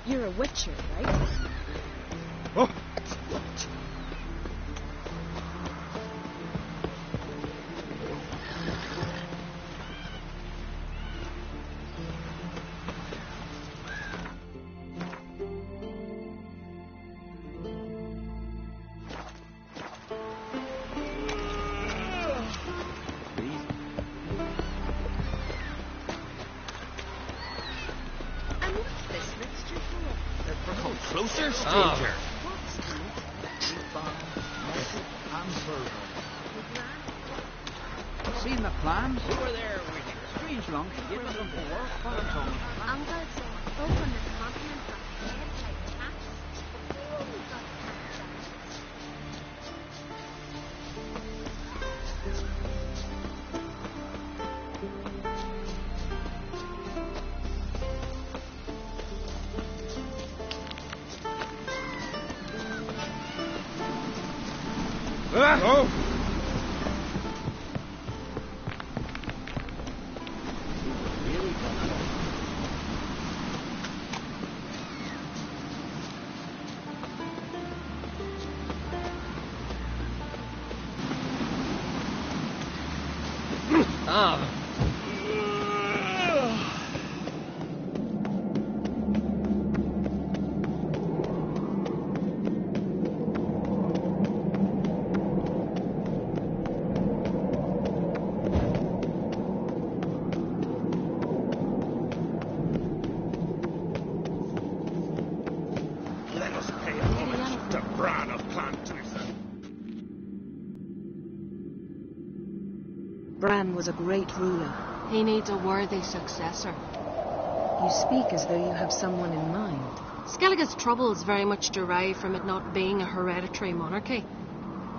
You're a witcher, right? Oh! Closer, stranger. Seen the plan? Over there, Witcher. Strange long to give us up for work. What a tongue. Uncle said both on the continent got dead like cats. Oh! Bran was a great ruler. He needs a worthy successor. You speak as though you have someone in mind. Skellige's troubles very much derive from it not being a hereditary monarchy.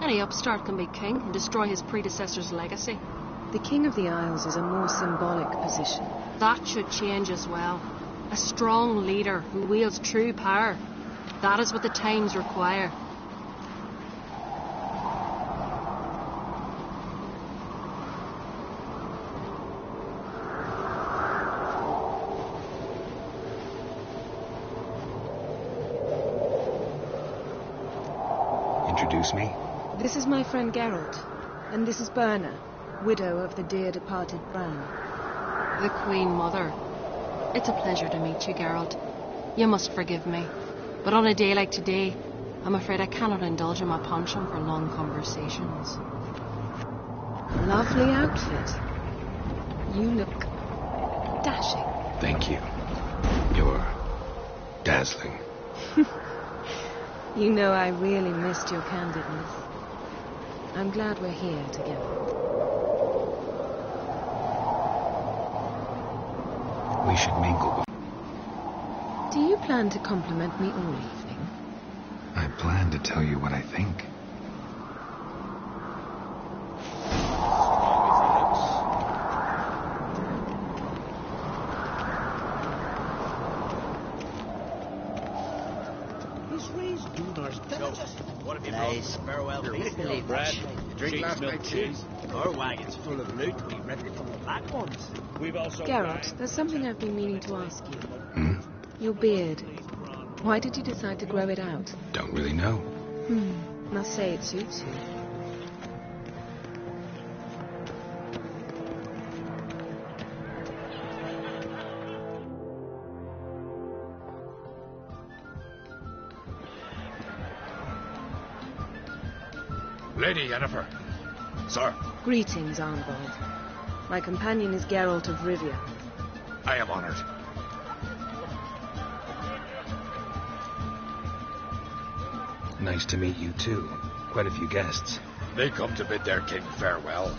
Any upstart can be king and destroy his predecessor's legacy. The King of the Isles is a more symbolic position. That should change as well. A strong leader who wields true power. That is what the times require. Introduce me. This is my friend Geralt, and this is Berna, widow of the dear departed Bran. The Queen Mother. It's a pleasure to meet you, Geralt. You must forgive me, but on a day like today, I'm afraid I cannot indulge in my penchant for long conversations. Lovely outfit. You look dashing. Thank you. You're dazzling. You know I really missed your candidness. I'm glad we're here together. We should mingle. Do you plan to compliment me all evening? I plan to tell you what I think. What have you nice. Farewell, peacefully, Brad. Drink last night, cheese. Our wagon's full of loot. We ripped it from the black ones. We've also... Geralt, there's something I've been meaning to ask you. Hmm? Your beard. Why did you decide to grow it out? Don't really know. Must say it suits you. Lady Yennefer. Sir. Greetings, Arnvald. My companion is Geralt of Rivia. I am honored. Nice to meet you, too. Quite a few guests. They come to bid their king farewell.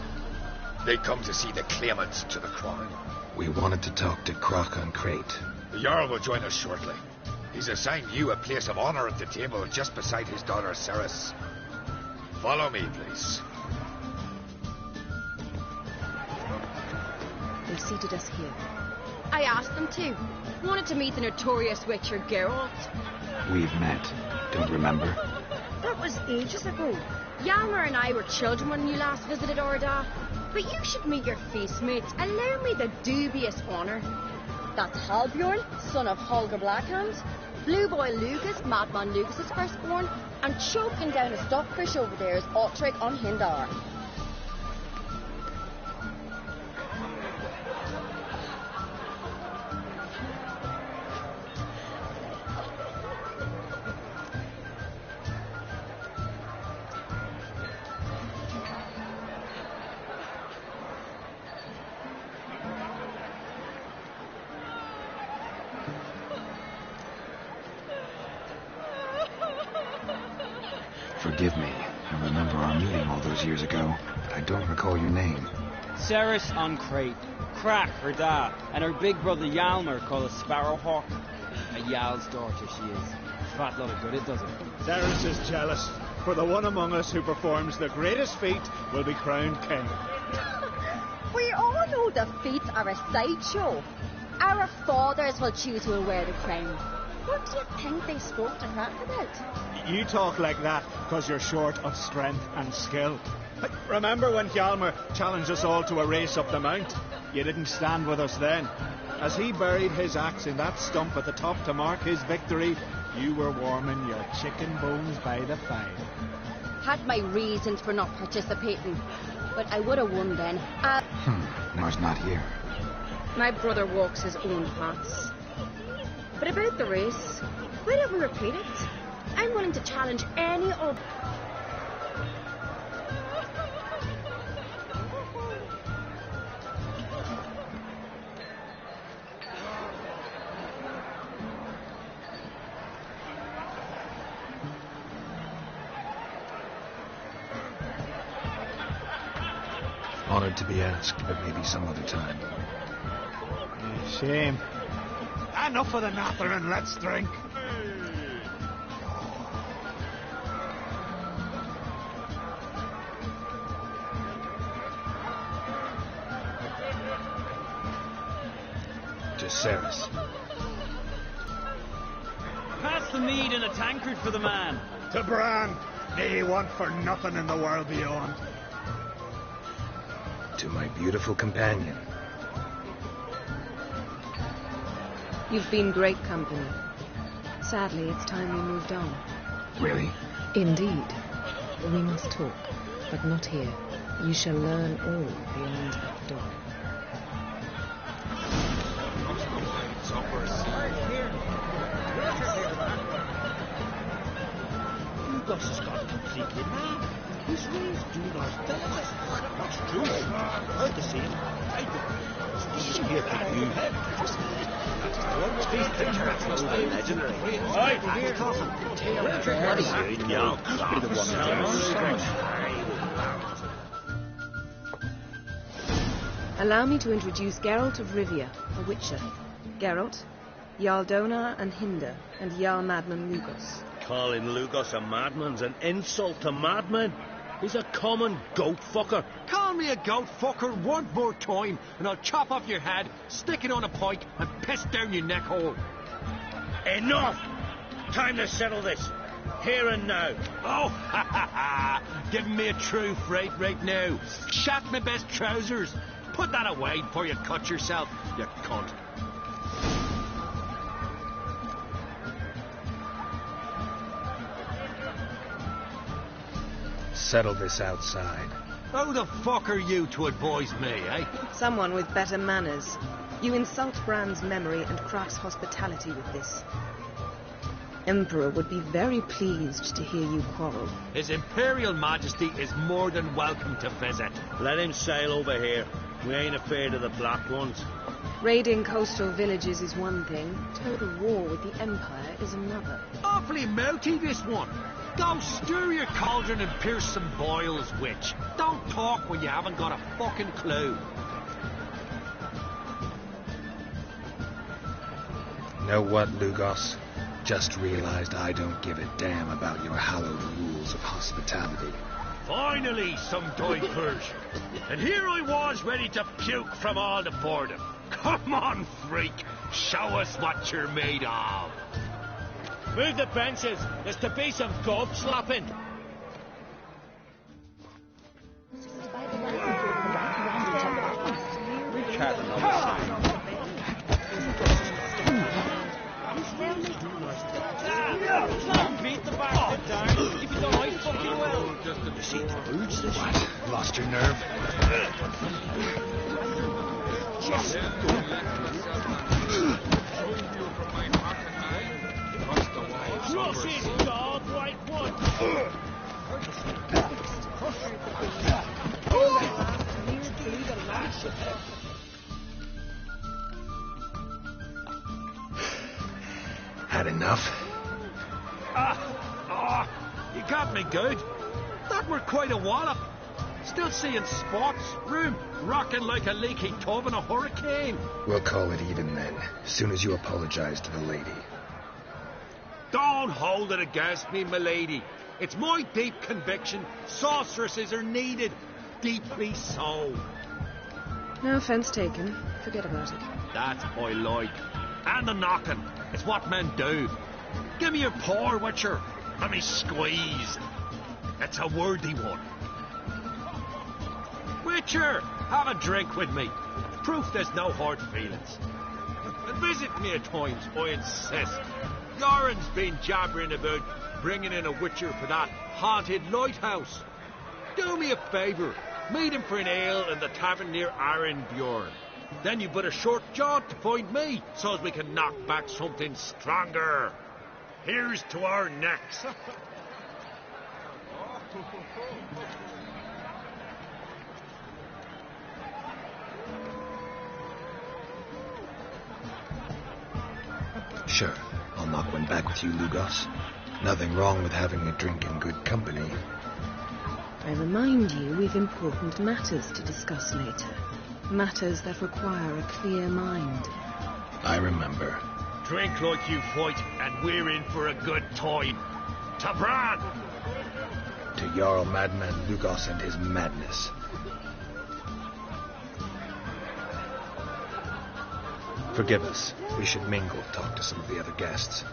They come to see the claimants to the crown. We wanted to talk to Croc on Crate. The Jarl will join us shortly. He's assigned you a place of honor at the table just beside his daughter Ceres. Follow me, please. They seated us here. I asked them to. Wanted to meet the notorious Witcher Geralt. We've met. Don't remember? That was ages ago. Yalmer and I were children when you last visited Orda. But you should meet your feast mates. Allow me the dubious honour. That's Halbjorn, son of Holger Blackhand, Blue Boy Lucas, Madman Lucas's firstborn, and choking down a stockfish over there is Ottrig on Hindar. Forgive me. I remember our meeting all those years ago, but I don't recall your name. Ceres on Crate, Crack her da, and her big brother Yalmer called a Sparrowhawk. A Yal's daughter she is. Fat lot of good it does it. Ceres is jealous, for the one among us who performs the greatest feat will be crowned king. We all know the feats are a sideshow. Our fathers will choose who will wear the crown. What do you think they spoke to Crack about? You talk like that because you're short of strength and skill. But remember when Hjalmar challenged us all to a race up the mount? You didn't stand with us then. As he buried his axe in that stump at the top to mark his victory, you were warming your chicken bones by the fire. Had my reasons for not participating, but I would have won then. Nora's not here. My brother walks his own paths. But about the race, why don't we repeat it? I'm willing to challenge any of... Honored to be asked, but maybe some other time. Shame. Enough of the nattering, let's drink. To Ceres. Pass the mead in a tankard for the man. To Bran, may he want for nothing in the world beyond. To my beautiful companion. You've been great company. Sadly, it's time we moved on. Really? Indeed. We must talk, but not here. You shall learn all beyond that door. Lucas has got completely mad. His ways do not benefit. That's true. Heard the same. I don't. He's here to you. Allow me to introduce Geralt of Rivia, a witcher. Geralt, Jarl Donar and Hinder, and Jarl Madman Lugos. Calling Lugos a madman's an insult to madmen. He's a common goat fucker. Call me a goat fucker one more time, and I'll chop off your head, stick it on a pike, and piss down your neck hole. Enough! Time to settle this. Here and now. Oh, ha ha ha! Giving me a true fright right now. Shat my best trousers. Put that away before you cut yourself, you cunt. Settle this outside. Who the fuck are you to advise me, eh? Someone with better manners. You insult Bran's memory and Kraf's hospitality with this. Emperor would be very pleased to hear you quarrel. His Imperial Majesty is more than welcome to visit. Let him sail over here. We ain't afraid of the black ones. Raiding coastal villages is one thing. Total war with the Empire is another. Awfully melty, this one. Go stir your cauldron and pierce some boils, witch. Don't talk when you haven't got a fucking clue. Know what, Lugos? Just realized I don't give a damn about your hallowed rules of hospitality. Finally, some diapers. And here I was ready to puke from all the boredom. Come on, freak. Show us what you're made of. Move the benches. There's to be some gob slapping. We're chatting on the side. Beat the bastard down. If you don't, I fucking will. You see the birds this What? Lost your nerve? Crush it, dog, right one. Had enough? You got me good. That were quite a wallop. Still seeing spots, room rocking like a leaky tub in a hurricane. We'll call it even then, as soon as you apologize to the lady. Don't hold it against me, milady. It's my deep conviction sorceresses are needed. Deeply so. No offense taken. Forget about it. That's I like. And the knocking. It's what men do. Give me your paw, Witcher. Let me squeeze. It's a worthy one. Witcher, have a drink with me. Proof there's no hard feelings. And visit me at times, I insist. Yoren's been jabbering about bringing in a Witcher for that haunted lighthouse. Do me a favour. Meet him for an ale in the tavern near Arenbjorn. Then you but a short jaunt to find me, so as we can knock back something stronger. Here's to our necks. Sure, I'll knock one back with you, Lugos. Nothing wrong with having a drink in good company. I remind you we've important matters to discuss later. Matters that require a clear mind. I remember. Drink like you fight, and we're in for a good time. To Bran! To Jarl Madman Lugos and his madness. Forgive us. We should mingle, talk to some of the other guests.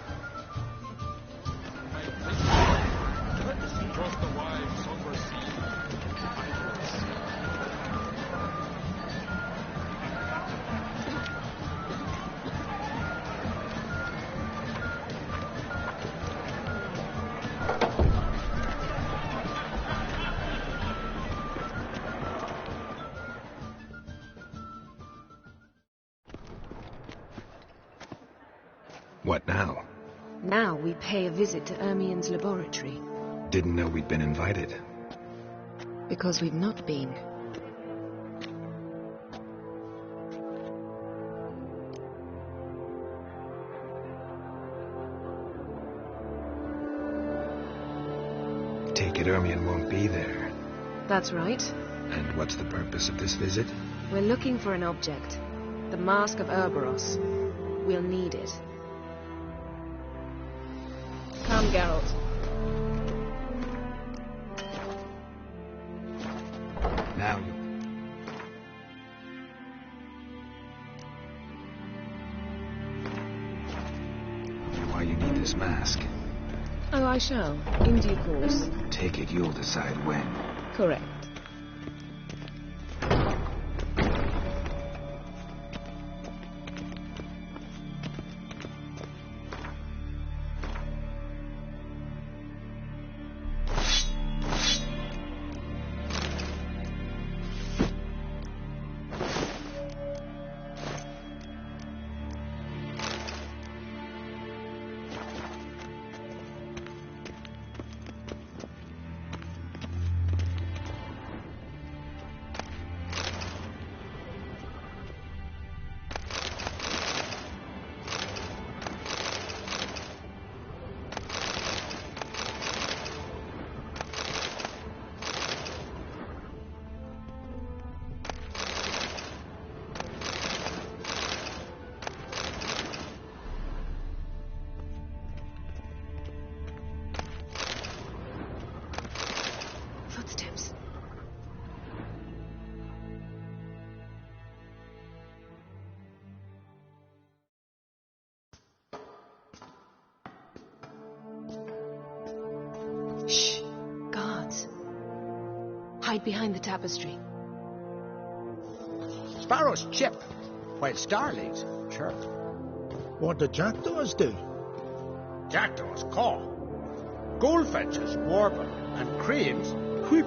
What now? Now we pay a visit to Ermien's laboratory. Didn't know we'd been invited. Because we've not been. Take it Ermien won't be there. That's right. And what's the purpose of this visit? We're looking for an object. The Mask of Ouroboros. We'll need it. Come, Geralt. Now you... Why you need this mask? Oh, I shall. In due course. Take it you'll decide when. Correct. Footsteps. Shh. Guards. Hide behind the tapestry. Sparrows chip, while starlings chirp. What the jackdaws do? jackdaws caw, goldfinches warble, and cranes whoop,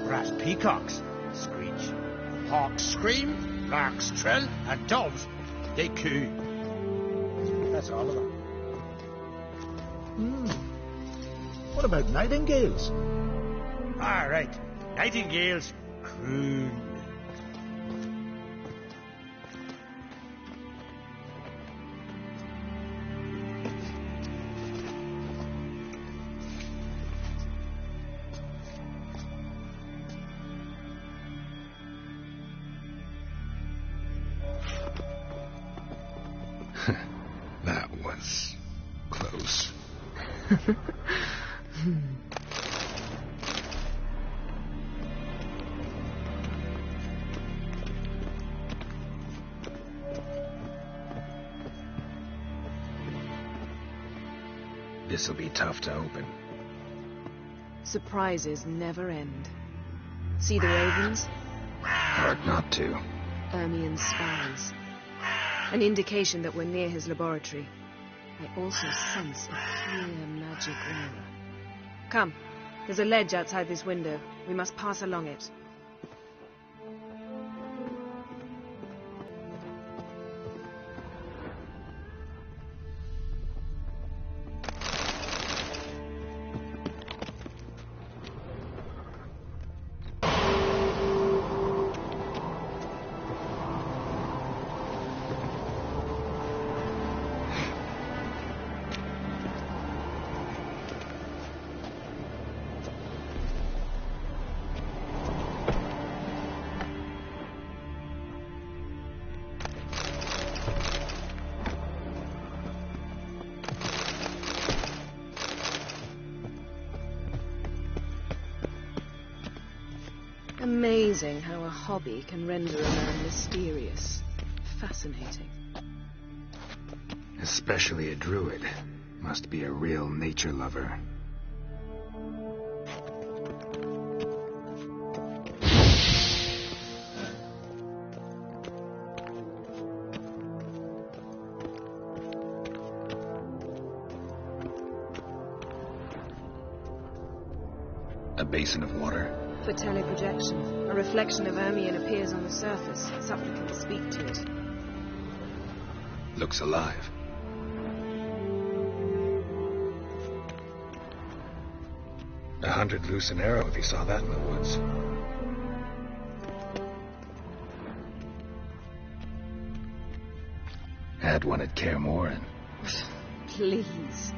brass peacocks screech, hawks scream, larks trill, and doves, they coo. That's all of them. What about nightingales? All right, nightingales croon. That was close. This'll be tough to open. Surprises never end. See the ravens? Hard not to. Ermien's spies. An indication that we're near his laboratory. I also sense a clear magic aura. Come, there's a ledge outside this window. We must pass along it. Amazing how a hobby can render a man mysterious. Fascinating. Especially a druid. Must be a real nature lover. A basin of water. For teleprojection, a reflection of Ermien appears on the surface. Supplicants speak to it. Looks alive. $100 loose an arrow if you saw that in the woods. Had one at Kaer Morhen. Please.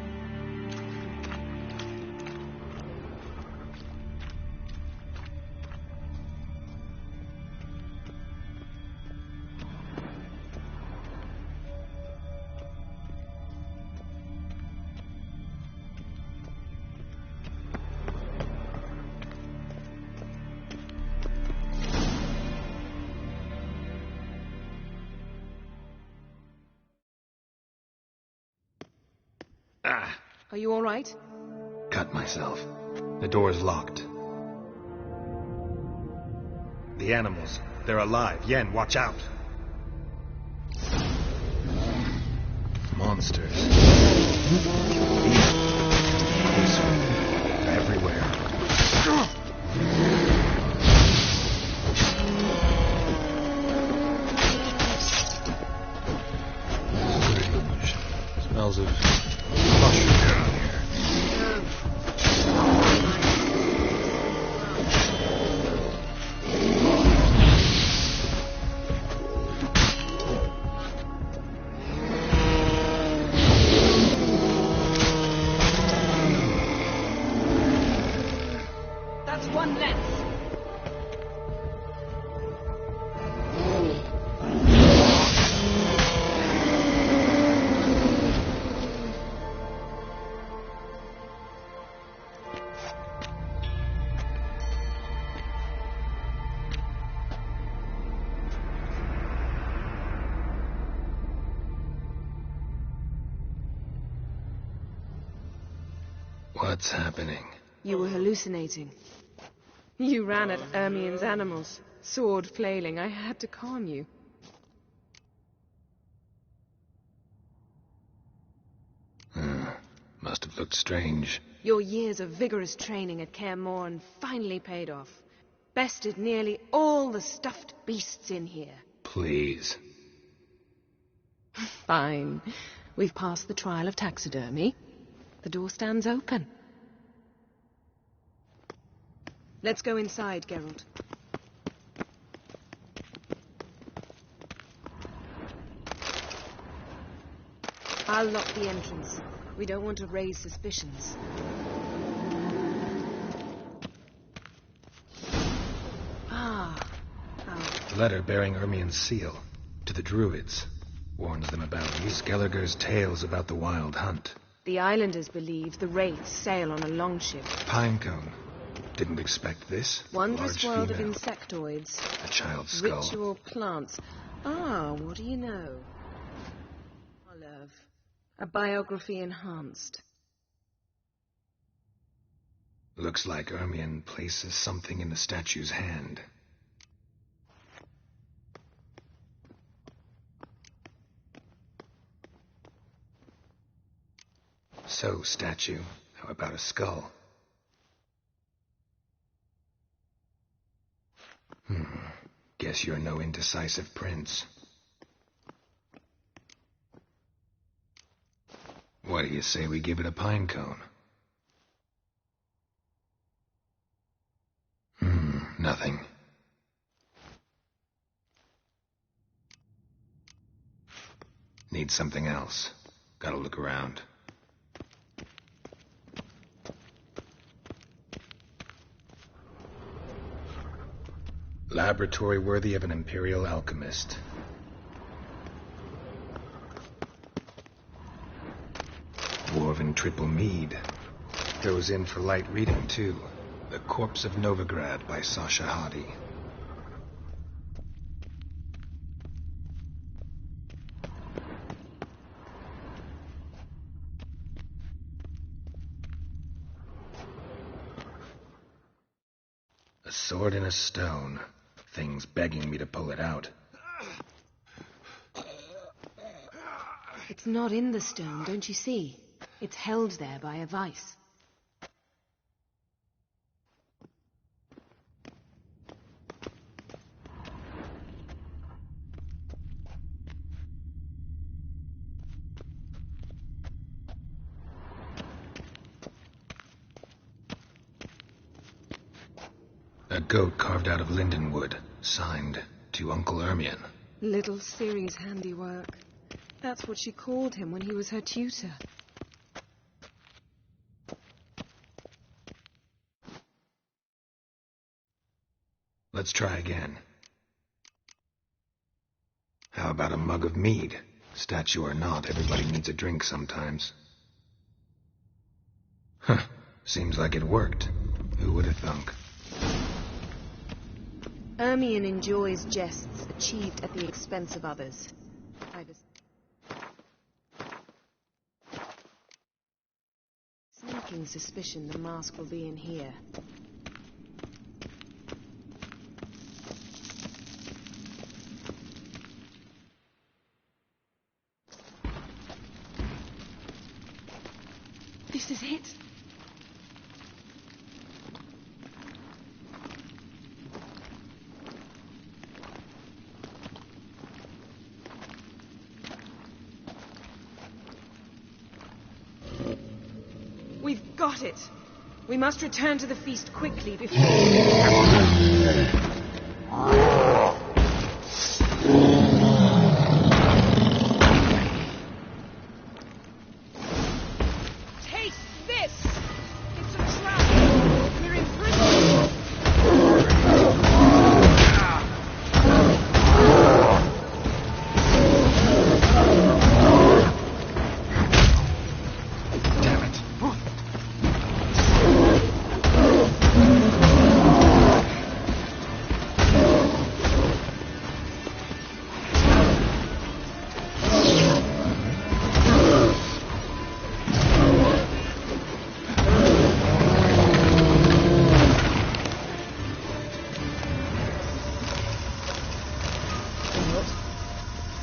Are you all right? Cut myself. The door's locked. The animals. They're alive. Yen, watch out. Monsters. Closer. Everywhere. Strange. Smells of mushroom down here. That's one less. What's happening? You were hallucinating. You ran at Ermien's animals, sword flailing. I had to calm you. Must have looked strange. Your years of vigorous training at Kaer Morhen finally paid off. Bested nearly all the stuffed beasts in here. Please. Fine. We've passed the trial of taxidermy. The door stands open. Let's go inside, Geralt. I'll lock the entrance. We don't want to raise suspicions. Letter bearing Ermien's seal to the Druids. Warns them about Skelliger's tales about the wild hunt. The islanders believe the wraiths sail on a longship. Pinecone. Didn't expect this. Wondrous Large world female. of insectoids. A child's skull. Ritual plants. What do you know? Olive. A biography enhanced. Looks like Ermien places something in the statue's hand. So, statue, how about a skull? Guess you're no indecisive prince. What do you say we give it a pine cone? Nothing. Need something else. Gotta look around. Laboratory worthy of an imperial alchemist. Dwarven triple mead. Goes in for light reading, too. The Corpse of Novigrad by Sasha Hadi. A sword in a stone. Thing's begging me to pull it out. It's not in the stone, don't you see? It's held there by a vice. A goat carved out of linden wood, signed to Uncle Ermien. Little Ciri's handiwork. That's what she called him when he was her tutor. Let's try again. How about a mug of mead? Statue or not, everybody needs a drink sometimes. Seems like it worked. Who would have thunk? Ermien enjoys jests achieved at the expense of others. Sneaking suspicion the mask will be in here. This is it. We've got it. We must return to the feast quickly before... Taste this! It's a trap! We're in prison! Damn it.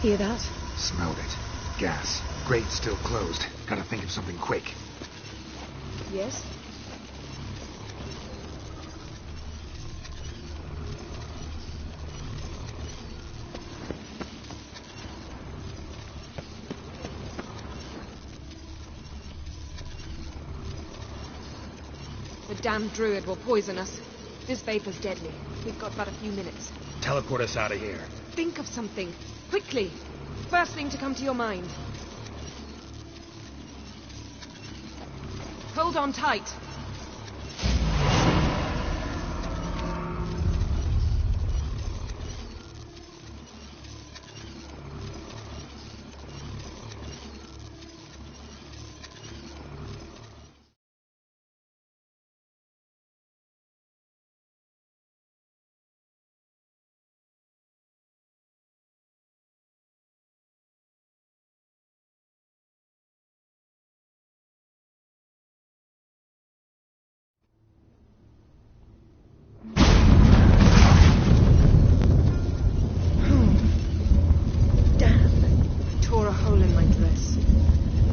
Hear that? Smelled it. Gas. Grate still closed. Gotta think of something quick. Yes? The damned druid will poison us. This vapor's deadly. We've got but a few minutes. Teleport us out of here. Think of something. Quickly. First thing to come to your mind. Hold on tight.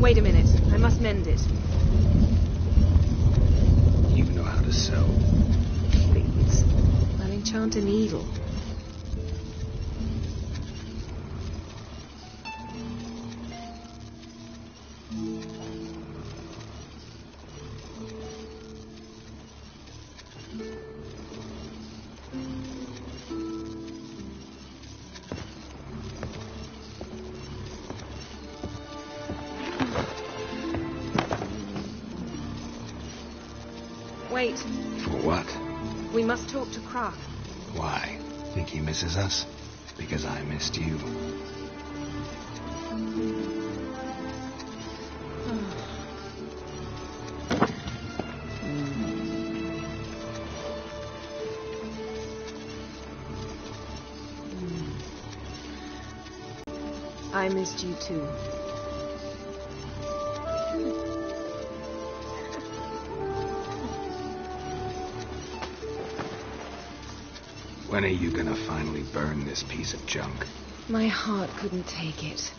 Wait a minute. I must mend it. You know how to sew. Please. I'll enchant a needle. Wait. For what? We must talk to Krak. Why? Think he misses us? Because I missed you. I missed you too. When are you gonna finally burn this piece of junk? My heart couldn't take it.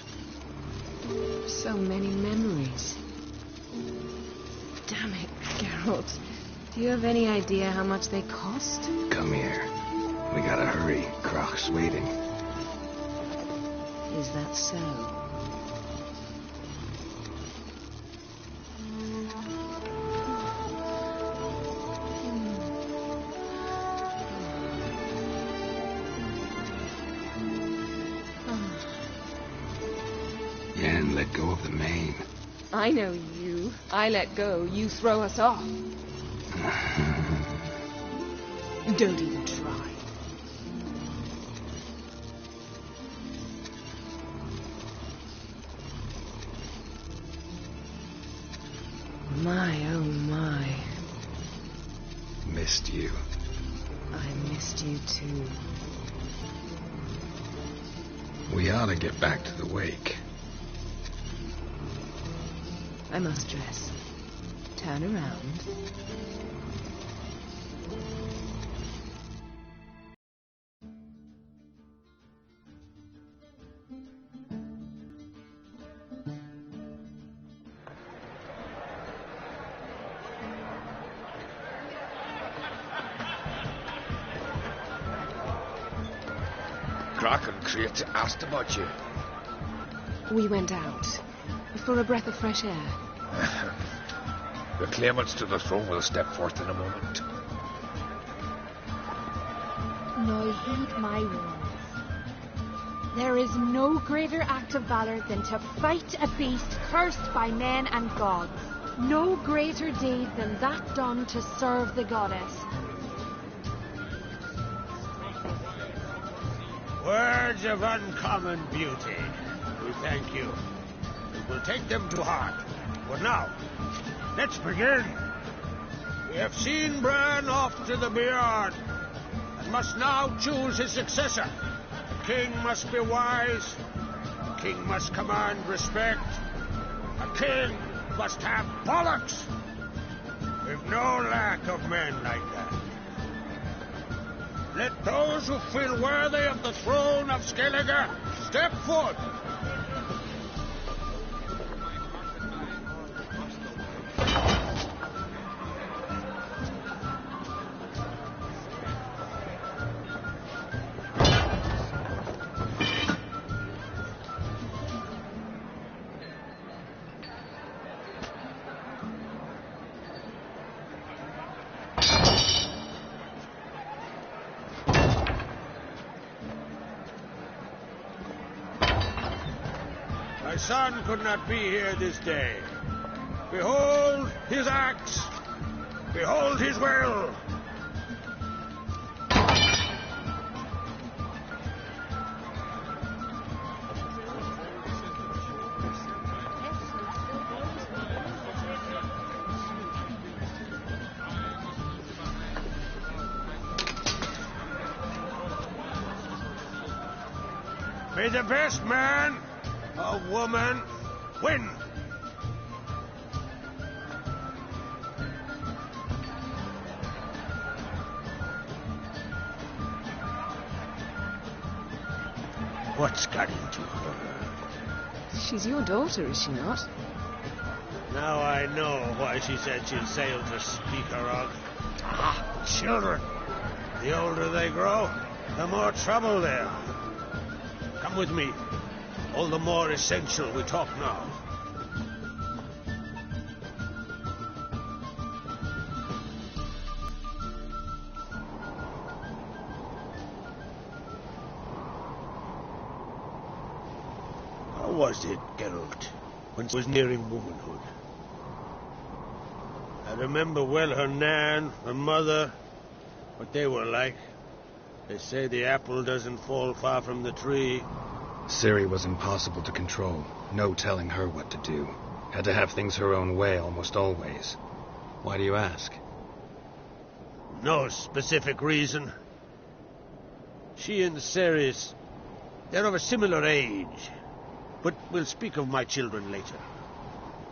So many memories. Damn it, Geralt. Do you have any idea how much they cost? Come here. We gotta hurry. Krach's waiting. Is that so? Yen, let go of the mane. I know you. I let go, you throw us off. Don't even try. My, oh my. Missed you. I missed you too. We ought to get back to the wake. I must dress. Turn around. Krak and Crate asked about you. We went out. For a breath of fresh air. The claimants to the throne will step forth in a moment. Now heed my words. There is no greater act of valor than to fight a beast cursed by men and gods. No greater deed than that done to serve the goddess. Words of uncommon beauty. We thank you. We will take them to heart. But now, let's begin. We have seen Bran off to the Beyond, and must now choose his successor. The king must be wise. The king must command respect. A king must have bollocks. We've no lack of men like that. Let those who feel worthy of the throne of Skellige step forth. My son could not be here this day. Behold his axe. Behold his will. May the best man or woman win. What's got into her? She's your daughter, is she not? Now I know why she said she'd sail to speak her of. Ah, children. The older they grow, the more trouble they are. Come with me. All the more essential we talk now. How was it, Geralt, when she was nearing womanhood? I remember well her nan, her mother, what they were like. They say the apple doesn't fall far from the tree. Ciri was impossible to control. No telling her what to do. Had to have things her own way almost always. Why do you ask? No specific reason. She and Ceres, they're of a similar age. But we'll speak of my children later.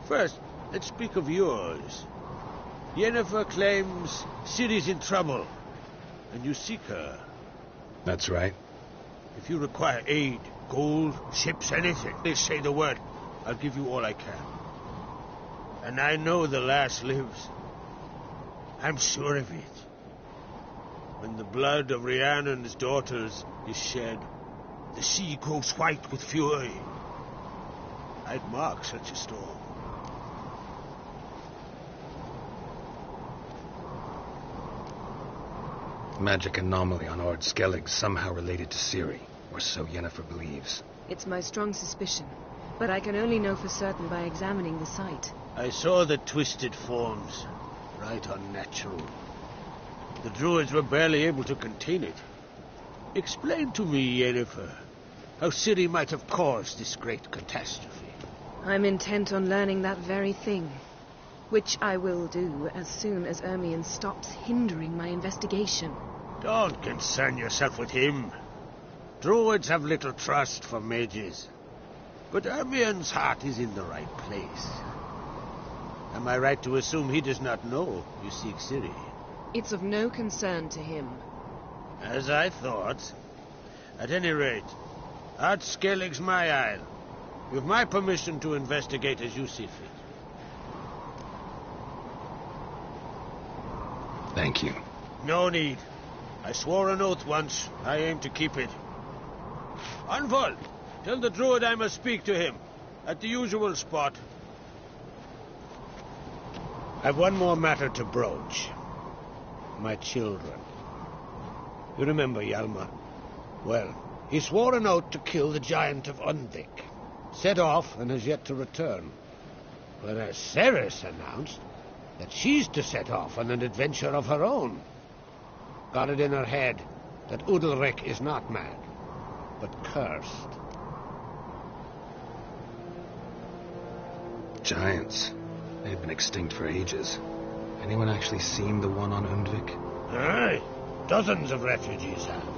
First, let's speak of yours. Yennefer claims Ciri's in trouble, and you seek her. That's right. If you require aid, gold, ships, anything, they say the word. I'll give you all I can. And I know the lass lives. I'm sure of it. When the blood of Rhiannon's daughters is shed, the sea grows white with fury. I'd mark such a storm. Magic anomaly on Ord Skellig somehow related to Ciri, or so Yennefer believes. It's my strong suspicion, but I can only know for certain by examining the site. I saw the twisted forms, right unnatural. The druids were barely able to contain it. Explain to me, Yennefer, how Ciri might have caused this great catastrophe. I'm intent on learning that very thing, which I will do as soon as Ermion stops hindering my investigation. Don't concern yourself with him. Druids have little trust for mages. But Ermion's heart is in the right place. Am I right to assume he does not know you seek Ciri? It's of no concern to him. As I thought. At any rate, Ard Skellig's my isle. You've my permission to investigate as you see fit. Thank you. No need. I swore an oath once. I aim to keep it. Anvald, tell the druid I must speak to him. At the usual spot. I've one more matter to broach. My children. You remember Hjalmar? Well, he swore an oath to kill the giant of Undvik. Set off and has yet to return. Whereas Ceres announced that she's to set off on an adventure of her own. Got it in her head that Udalric is not mad, but cursed. Giants. They've been extinct for ages. Anyone actually seen the one on Undvik? Aye, dozens of refugees have.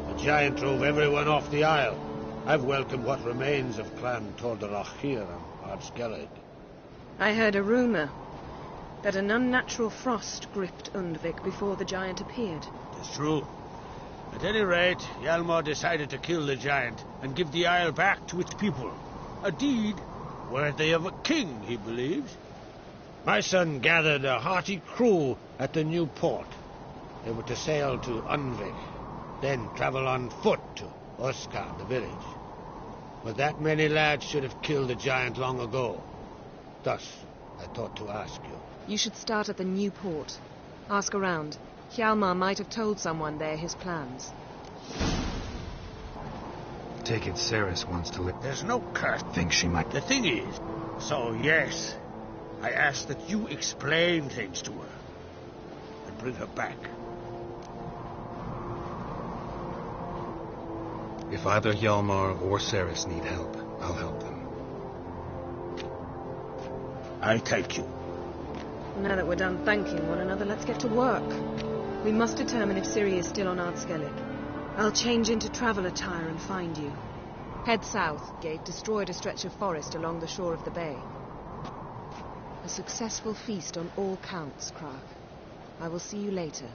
The giant drove everyone off the isle. I've welcomed what remains of Clan Tordarach here on Ard Skellig. I heard a rumor that an unnatural frost gripped Undvik before the giant appeared. It's true. At any rate, Hjalmar decided to kill the giant and give the isle back to its people. A deed worthy of a king, he believes. My son gathered a hearty crew at the new port. They were to sail to Undvik, then travel on foot to Oskar, the village. But that many lads should have killed the giant long ago. Thus, I thought to ask you. You should start at the new port. Ask around. Hjalmar might have told someone there his plans. take it Ceres wants to live. There's no curse. Think she might. The thing is, so yes, I ask that you explain things to her and bring her back. If either Hjalmar or Ceres need help, I'll help them. I thank you. Now that we're done thanking one another, let's get to work. We must determine if Ciri is still on Ardskellig. I'll change into travel attire and find you. Head south. Gate destroyed a stretch of forest along the shore of the bay. A successful feast on all counts, Krag. I will see you later.